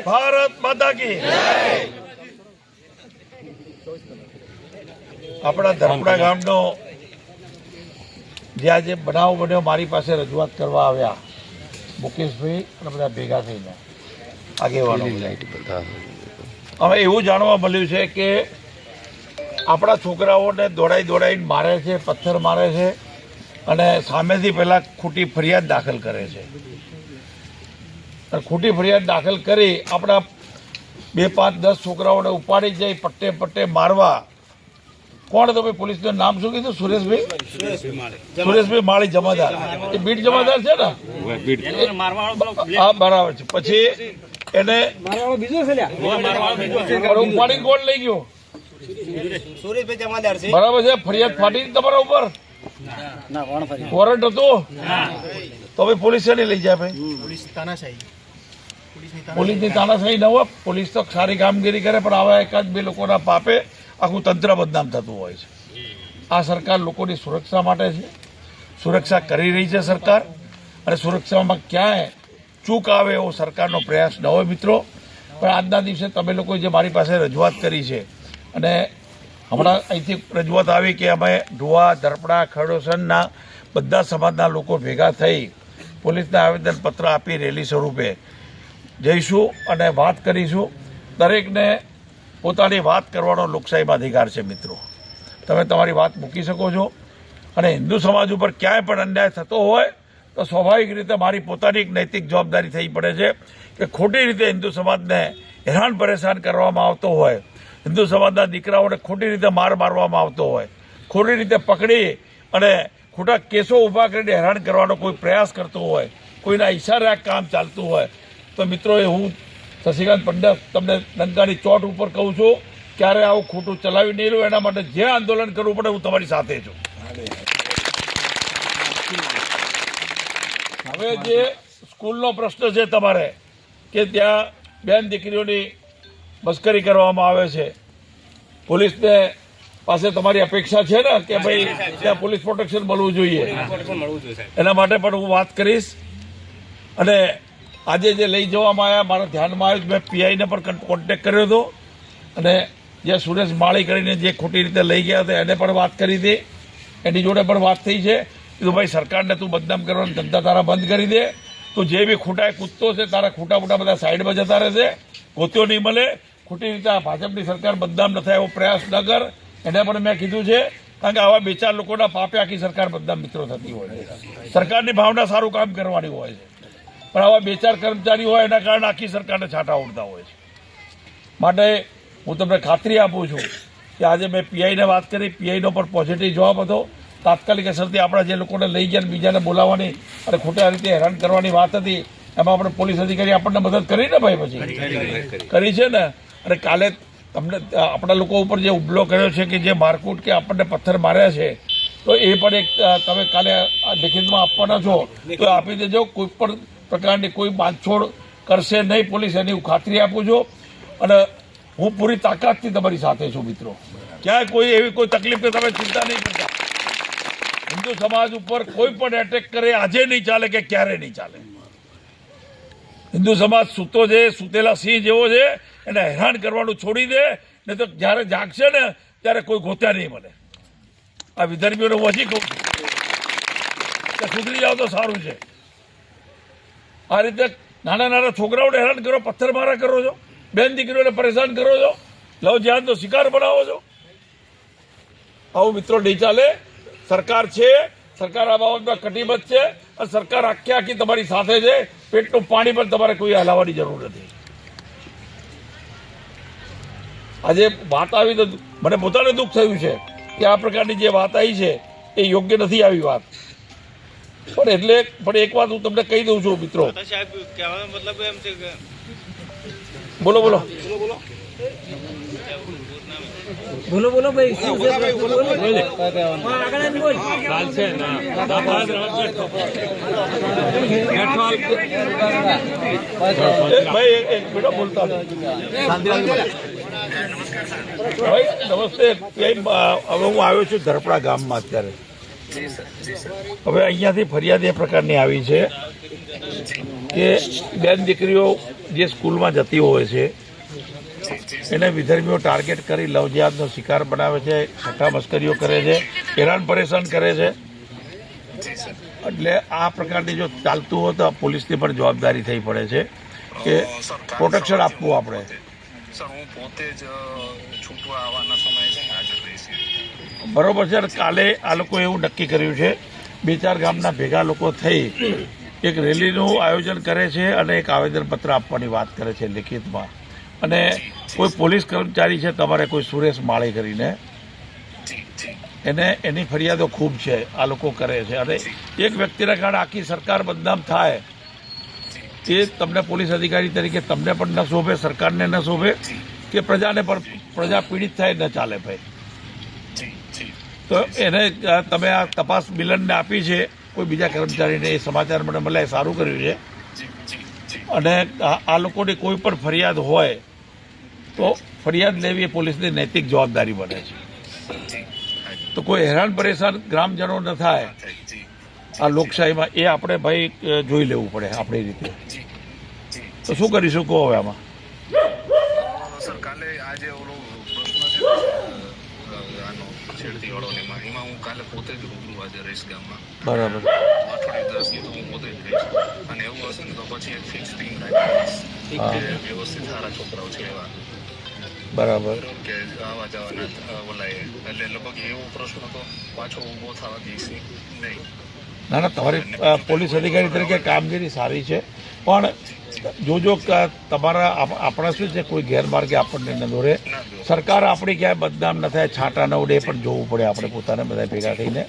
ભારત માતા કી આપણા ધરપડા ગામનો જે આજે બનાવ બન્યો મારી પાસે રજૂઆત કરવા આવ્યા મુકેશભાઈ અને બધા ભેગા થઈને આગેવાનો હવે એવું જાણવા મળ્યું છે કે આપણા છોકરાઓને દોડાઈને મારે છે, પથ્થર મારે છે અને સામેથી પહેલાં ખોટી ફરિયાદ દાખલ કરે છે. ખોટી ફરિયાદ દાખલ કરી આપણા 2, 5, 10 છોકરાઓને ઉપાડી જઈ પટ્ટે મારવા. કોણ તમે પોલીસનું નામ શું કીધું? સુરેશભાઈ માળી જમાદાર. એ બીટ જમાદાર છે ને? હા બરાબર છે. પછી એને ઉપાડી કોણ લઈ ગયો? બરાબર છે. ફરિયાદ ફાટી તમારા ઉપર વોરંટ હતું તો ભાઈ પોલીસે નહીં લઈ જાય. ભાઈ પોલીસની તાનાશાહી ન હોય. પોલીસ તો સારી કામગીરી કરે પણ આવા 1-2 લોકોના પાપે આખું તંત્ર બદનામ થતું હોય છે. આ સરકાર લોકોની સુરક્ષા માટે છે, સુરક્ષા કરી રહી છે સરકાર, અને સુરક્ષામાં ક્યાંય ચૂક આવે એવો સરકારનો પ્રયાસ ન હોય મિત્રો. પણ આજના દિવસે તમે લોકો જે મારી પાસે રજૂઆત કરી છે અને હમણાં અહીંથી રજૂઆત આવી કે અમે ઢોવા, ધરપડા, ખરડોસરના બધા સમાજના લોકો ભેગા થઈ પોલીસને આવેદનપત્ર આપી રેલી સ્વરૂપે જઈશું અને વાત કરીશું. દરેકને પોતાની વાત કરવાનો લોકશાહીમાં અધિકાર છે મિત્રો. તમે તમારી વાત મૂકી શકો છો. અને હિન્દુ સમાજ ઉપર ક્યાંય પણ અન્યાય થતો હોય તો સ્વાભાવિક રીતે મારી પોતાની એક નૈતિક જવાબદારી થઈ પડે છે કે ખોટી રીતે હિન્દુ સમાજને હેરાન પરેશાન કરવામાં આવતો હોય, હિન્દુ સમાજના દીકરાઓને ખોટી રીતે મારવામાં આવતો હોય, ખોટી રીતે પકડી અને ખોટા કેસો ઊભા કરીને હેરાન કરવાનો કોઈ પ્રયાસ કરતો હોય, કોઈના ઈશારે આ કામ ચાલતું હોય તો મિત્રો એ હું શશિકાંત પંડ્યા તમને ડંકાની ચોટ ઉપર કહું છું, ક્યારે આવું ખોટું ચલાવી નહીં લો. એના માટે જે આંદોલન કરવું પડે હું તમારી સાથે છું. હવે જે સ્કૂલનો પ્રશ્ન છે તમારે કે ત્યાં બેન દીકરીઓની મસ્કરી કરવામાં આવે છે, પોલીસને પાસે તમારી અપેક્ષા છે ને કે ભાઈ ત્યાં પોલીસ પ્રોટેક્શન મળવું જોઈએ. એના માટે પણ હું વાત કરીશ. અને આજે જે લઈ જવામાં આવ્યા મારા ધ્યાનમાં આવ્યું, મેં પીઆઈને પણ કોન્ટેક્ટ કર્યો હતો અને જે સુરેશ માળી કરીને જે ખોટી રીતે લઈ ગયા હતા એને પણ વાત કરી હતી. એની જોડે પણ વાત થઈ છે કે ભાઈ સરકારને તું બદનામ કરવાનો ધંધા તારા બંધ કરી દે, તો જે બી ખોટા કૂદતો છે તારા ખોટા મોટા બધા સાઈડમાં જતા રહેશે, ગોત્યો નહીં મળે. ખોટી રીતે આ ભાજપની સરકાર બદનામ ન થાય એવો પ્રયાસ ન કર. એને પણ મેં કીધું છે, કારણ કે આવા 2-4 લોકોના પાપે આખી સરકાર બદનામ મિત્રો થતી હોય છે. સરકારની ભાવના સારું કામ કરવાની હોય છે પણ આવા 2-4 કર્મચારી હોય એના કારણે આખી સરકારને છાંટા ઉડતા હોય છે. માટે હું તમને ખાતરી આપું છું કે આજે મેં પીઆઈને વાત કરી, પીઆઈનો પણ પોઝિટિવ જવાબ હતો. તાત્કાલિક અસરથી આપણા જે લોકોને લઈ ગયા બીજાને બોલાવવાની અને ખોટા રીતે હેરાન કરવાની વાત હતી એમાં આપણે પોલીસ અધિકારી આપણને મદદ કરી ને ભાઈ, પછી કરી છે ને. અને કાલે તમને આપણા લોકો ઉપર જે હુમલો કર્યો છે કે જે મારકૂટ કે આપણને પથ્થર માર્યા છે તો એ પણ એક તમે કાલે લેખિતમાં આપવાના છો તો આપી દેજો. કોઈ પણ પ્રકારની કોઈ બાંધછોડ કરશે નહીં પોલીસ, એની હું ખાતરી આપું છું. અને હું પૂરી તાકાતથી તમારી સાથે છું મિત્રો. ક્યાંય કોઈ એવી કોઈ તકલીફ કે તમે ચિંતા નહીં કરતા. હિન્દુ સમાજ ઉપર કોઈ પણ એટેક કરે આજે નહીં ચાલે કે ક્યારે નહીં ચાલે. હિન્દુ સમાજ સૂતો છે, સૂતેલા સિંહ જેવો છે, એને હેરાન કરવાનું છોડી દે, નહીં તો જ્યારે જાગશે ને ત્યારે કોઈ ગોત્યા નહીં મળે. આ વિધર્મીઓને હું હજી કહું છું કે સુધરી જાવ તો સારું છે. આ રીતે નાના છોકરાઓને હેરાન કરો, પથ્થર મારા કરો છો, બેન દીકરીઓને પરેશાન કરો છો, લવ જેહાદનો શિકાર બનાવો છો. આવું મિત્રો નહીં ચાલે. સરકાર છે, સરકાર આ બાબતમાં કટિબદ્ધ છે અને સરકાર આખી તમારી સાથે છે. પેટનું પાણી પણ તમારે કોઈ હલાવવાની જરૂર નથી. આજે વાત આવી તો મને પોતાને દુઃખ થયું છે કે આ પ્રકારની જે વાત આવી છે એ યોગ્ય નથી આવી વાત. પણ એક વાત હું તમને કહી દઉં છું મિત્રો. બોલો બોલો બોલો બોલો ભાઈ. ભાઈ એક મિનિટ બોલતા ભાઈ નમસ્તે. હવે હું આવ્યો છું ધરપડા ગામમાં અત્યારે હવે અહીંયાથી ફરિયાદ એ પ્રકારની આવી છે કે બેન દીકરીઓ જે સ્કૂલમાં જતી હોય છે એને વિધર્મીઓ ટાર્ગેટ કરી લવજિહાદનો શિકાર બનાવે છે, છઠ્ઠા મસ્કરીઓ કરે છે, હેરાન પરેશાન કરે છે. એટલે આ પ્રકારની જો ચાલતું હોય તો પોલીસની પણ જવાબદારી થઈ પડે છે કે પ્રોટેક્શન આપવું આપણે. સર હું પોતે જ છૂટવા આવવાના સમયે છે ને હાજર રહીશ. બરોબર છે. કાલે આ લોકો એવું નક્કી કર્યું છે, 2-4 ગામના ભેગા લોકો થઈ એક રેલીનું આયોજન કરે છે અને એક આવેદનપત્ર આપવાની વાત કરે છે લિખિતમાં. અને કોઈ પોલીસ કર્મચારી છે તમારે, કોઈ સુરેશ માળી કરીને, એની ફરિયાદો ખૂબ છે, આ લોકો કરે છે. અને એક વ્યક્તિના કારણે આખી સરકાર બદનામ થાય એ તમને પોલીસ અધિકારી તરીકે તમને પણ ન શોભે, સરકારને ન શોભે, કે પ્રજાને પણ, પ્રજા પીડિત થાય ન ચાલે ભાઈ. તો એને તમે આ તપાસ મિલનને આપી છે કોઈ બીજા કર્મચારીને, એ સમાચાર મને મળે, સારું કર્યું છે. અને આ લોકોની કોઈ પણ ફરિયાદ હોય તો ફરિયાદ લેવી એ પોલીસની નૈતિક જવાબદારી બને છે. તો કોઈ હેરાન પરેશાન ગ્રામજનો ન થાય આ લોકશાહીમાં, એ આપણે ભાઈ જોઈ લેવું પડે આપણી રીતે. તો શું કરીશું કહો હવે આમાં? સર કાલે આજે ઓલો પ્રશ્ન છે આનો છેડતી વાળો એમાં હું કાલે પોતે જ રૂબરૂ હાજર રહીશ ગામમાં. બરાબર. અઠવાડિયું 10 તો હું પોતે જ રહીશ. અને એવું હશે ને તો પછી એક ફિક્સ ટીમ રાખીશ કે વ્યવસ્થિત સારા છોકરાઓ છે એવા, બરાબર. કે આવા જવાના ઓલાય, એટલે લગભગ એવો પ્રશ્ન તો પાછો ઊભો થવા દઈશ નહીં. ના, તમારી પોલીસ અધિકારી તરીકે કામગીરી સારી છે, પણ જોજો તમારા આપણા શું છે, કોઈ ગેરમાર્ગે આપણને ન દોરે, સરકાર આપણી ક્યાંય બદનામ ન થાય, છાંટા ન ઉડે, પણ જોવું પડે આપણે પોતાને બધા ભેગા થઈને.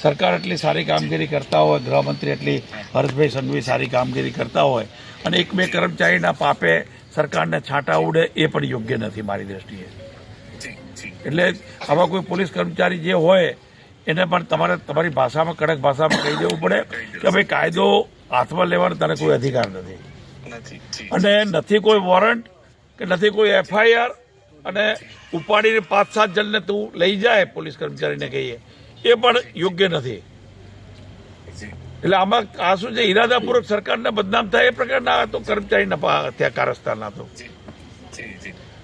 સરકાર એટલી સારી કામગીરી કરતા હોય, ગૃહમંત્રી એટલી હર્ષભાઈ સંઘવી સારી કામગીરી કરતા હોય, અને 1-2 કર્મચારીના પાપે સરકારને છાંટા ઉડે એ પણ યોગ્ય નથી મારી દ્રષ્ટિએ. એટલે આવા કોઈ પોલીસ કર્મચારી જે હોય એને પણ તમારે તમારી ભાષામાં, કડક ભાષામાં કહી દેવું પડે કે ભાઈ કાયદો હાથમાં લેવાનો તને કોઈ અધિકાર નથી, અને નથી કોઈ વોરંટ કે નથી કોઈ FIR, અને ઉપાડીને 5-7 જણને તું લઈ જાય પોલીસ કર્મચારીને કહીએ એ પણ યોગ્ય નથી. એટલે આમાં આ શું છે, ઇરાદાપૂર્વક સરકારને બદનામ થાય એ પ્રકારના તો કર્મચારીના ત્યાં કારસ્તાના તો.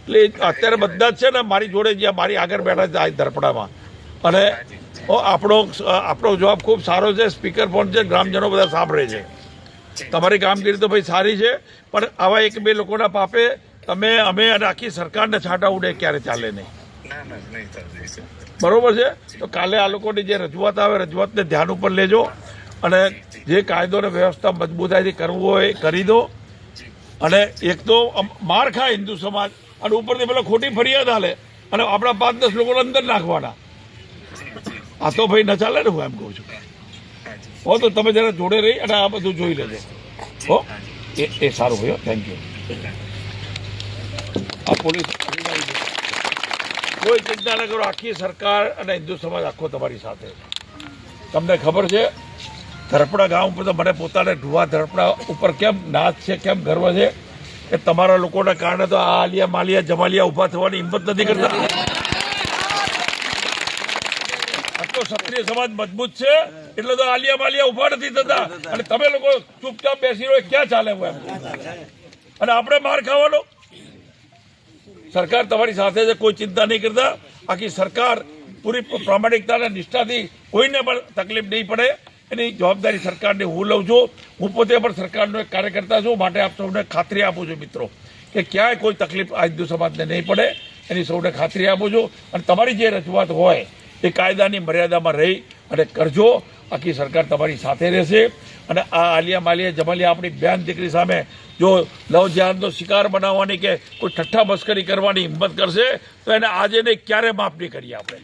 એટલે અત્યારે બધા જ છે ને મારી જોડે, જ્યાં મારી આગળ બેઠા છે આ ધરપડામાં, અને આપણો જવાબ ખૂબ સારો છે, સ્પીકર ફોન છે, ગ્રામજનો બધા સાંભળે છે. તમારી કામગીરી તો ભાઈ સારી છે, પણ આવા 1-2 લોકોના પાપે તમે, અમે અને આખી સરકારને છાંટા ઉડે ક્યારે ચાલે નહીં. બરોબર છે. તો કાલે આ લોકોની જે રજૂઆત આવે, રજૂઆતને ધ્યાન ઉપર લેજો, અને જે કાયદો અને વ્યવસ્થા મજબૂતાઈથી કરવું હોય એ કરી દો. અને એક તો માર ખાય હિન્દુ સમાજ, અને ઉપરથી પેલા ખોટી ફરિયાદ હાલે, અને આપણા 5-10 લોકોને અંદર નાખવાના. આ તો ભાઈ ન ચાલે ને, હું એમ કહું છું. હો, તો તમે જરા જોડે રહી અને આ બધું જોઈ લેજો. હો, એ સારું ભાઈ. Thank you. આ પોલીસ કોઈ ચિંતા ન કરો, આખી સરકાર અને હિન્દુ સમાજ આખો તમારી સાથે. તમને ખબર છે ધરપડા ગામ ઉપર તો મને પોતાને ઢુવા ધરપડા ઉપર કેમ નાચ છે, કેમ ગર્વ છે કે તમારા લોકોના કારણે તો આ આલિયા માલિયા જમાલિયા ઊભા થવાની હિંમત નથી કરતા. આટલો ક્ષત્રિય સમાજ મજબૂત છે એટલે તો આલિયા માલિયા ઊભા નથી થતા, અને તમે લોકો ચૂપચાપ બેસી રહો, ક્યાં ચાલે એમ. અને આપણે માર ખાવાનો. સરકાર તમારી સાથે છે, કોઈ ચિંતા નહીં કરતા. આખી સરકાર પૂરી પ્રામાણિકતા અને નિષ્ઠાથી કોઈને પણ તકલીફ નહીં પડે એની જવાબદારી સરકારની હું લઉં છું. હું પોતે પણ સરકારનો એક કાર્યકર્તા છું, માટે આપ સૌને ખાતરી આપું છું મિત્રો કે ક્યાંય કોઈ તકલીફ આ હિન્દુ સમાજને નહીં પડે એની સૌને ખાતરી આપું છું. અને તમારી જે રજૂઆત હોય એ કાયદાની મર્યાદામાં રહી અને કરજો. આખી સરકાર તમારી સાથે રહેશે. અને આ આલિયા માલિયા જમાલિયા આપણી બેન દીકરી સામે જો લવજિહાદનો શિકાર બનાવવાની કે કોઈ ઠઠ્ઠા મસ્કરી કરવાની હિંમત કરશે તો એને આજે નહીં ક્યારે માફ નહીં કરીએ આપણે.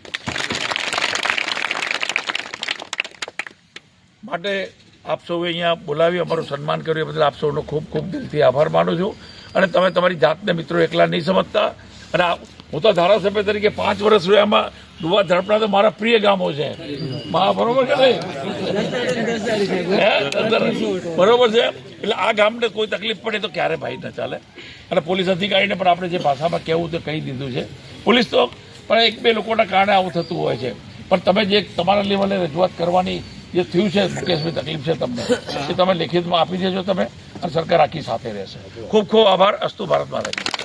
માટે આપ સૌએ અહીંયા બોલાવી અમારું સન્માન કર્યું એ બદલ આપ સૌનો ખૂબ ખૂબ દિલથી આભાર માનું છું. અને તમે તમારી જાતને મિત્રો એકલા નહીં સમજતા. અને હું તો ધારાસભ્ય તરીકે 5 વર્ષ રહ્યામાં ડુવા ધરપડા તો મારા પ્રિય ગામો છે. બરોબર છે નહીં? બરોબર છે. એટલે આ ગામને કોઈ તકલીફ પડે તો ક્યારે ભાઈ ન ચાલે. અને પોલીસ અધિકારીને પણ આપણે જે ભાષામાં કહેવું તો કહી દીધું છે. પોલીસ તો પણ 1-2 લોકોના કારણે આવું થતું હોય છે. પણ તમે જે તમારા લેવલે રજૂઆત કરવાની જે થયું છે મુકેશભાઈ તકલીફ છે તમને એ તમે લેખિતમાં આપી દેજો તમે અને સરકાર આખી સાથે રહેશે. ખૂબ ખૂબ આભાર. અસ્તુ ભારત માતા.